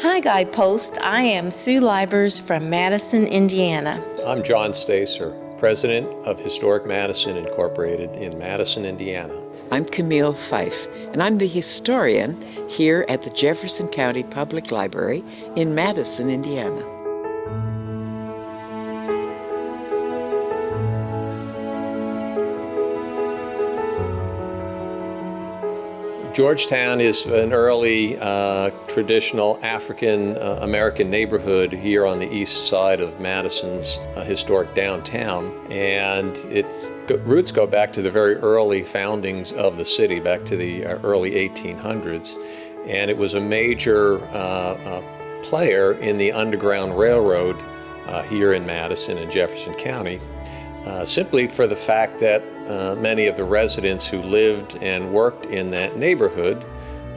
Hi, Guidepost. I am Sue Libers from Madison, Indiana. I'm John Stacer, President of Historic Madison Incorporated in Madison, Indiana. I'm Camille Fife, and I'm the historian here at the Jefferson County Public Library in Madison, Indiana. Georgetown is an early traditional African American neighborhood here on the east side of Madison's historic downtown, and its roots go back to the very early foundings of the city, back to the early 1800s, and it was a major player in the Underground Railroad here in Madison and Jefferson County. Simply for the fact that many of the residents who lived and worked in that neighborhood,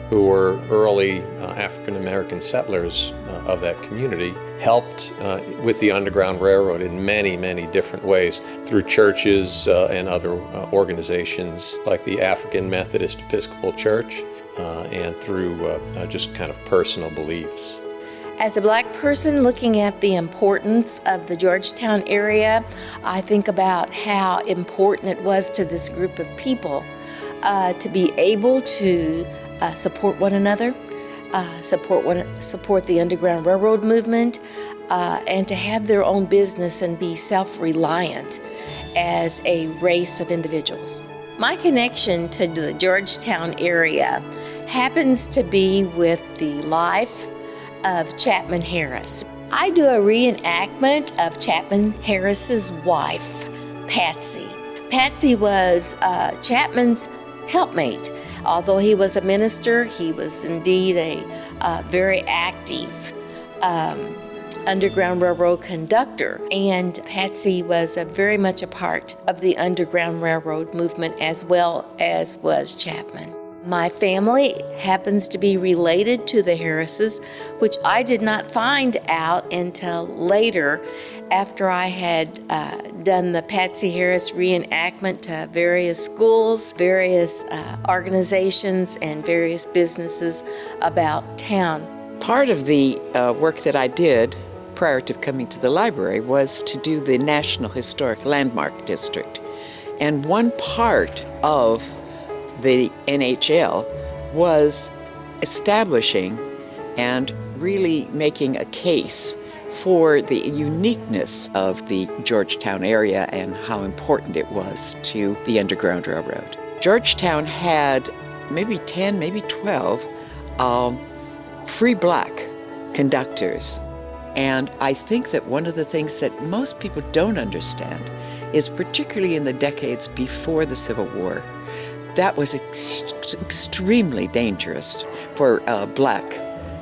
who were early African American settlers of that community, helped with the Underground Railroad in many, many different ways through churches and other organizations like the African Methodist Episcopal Church and through just kind of personal beliefs. As a Black person looking at the importance of the Georgetown area, I think about how important it was to this group of people to be able to support one another, support the Underground Railroad movement, and to have their own business and be self-reliant as a race of individuals. My connection to the Georgetown area happens to be with the life of Chapman Harris. I do a reenactment of Chapman Harris's wife, Patsy. Patsy was Chapman's helpmate. Although he was a minister, he was indeed a very active Underground Railroad conductor. And Patsy was very much a part of the Underground Railroad movement, as well as was Chapman. My family happens to be related to the Harrises, which I did not find out until later, after I had done the Patsy Harris reenactment to various schools, various organizations, and various businesses about town. Part of the work that I did prior to coming to the library was to do the National Historic Landmark District. And one part of the NHL was establishing and really making a case for the uniqueness of the Georgetown area and how important it was to the Underground Railroad. Georgetown had maybe 10, maybe 12 free Black conductors. And I think that one of the things that most people don't understand is, particularly in the decades before the Civil War, that was extremely dangerous for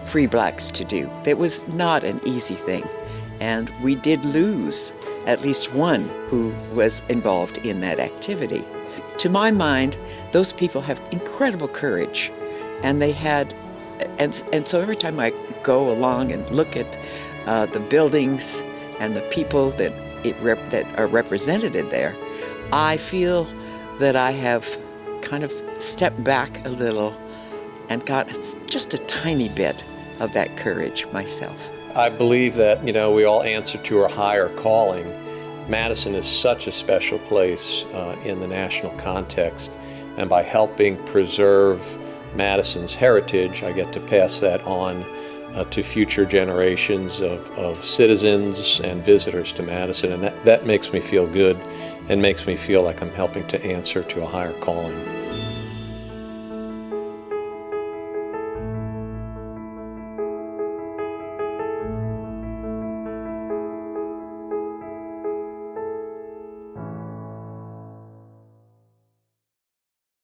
free Blacks to do. It was not an easy thing. And we did lose at least one who was involved in that activity. To my mind, those people have incredible courage. And they had, and so every time I go along and look at the buildings and the people that are represented there, I feel that I have kind of stepped back a little and got just a tiny bit of that courage myself. I believe that, we all answer to our higher calling. Madison is such a special place in the national context, and by helping preserve Madison's heritage, I get to pass that on to future generations of citizens and visitors to Madison, and that makes me feel good and makes me feel like I'm helping to answer to a higher calling.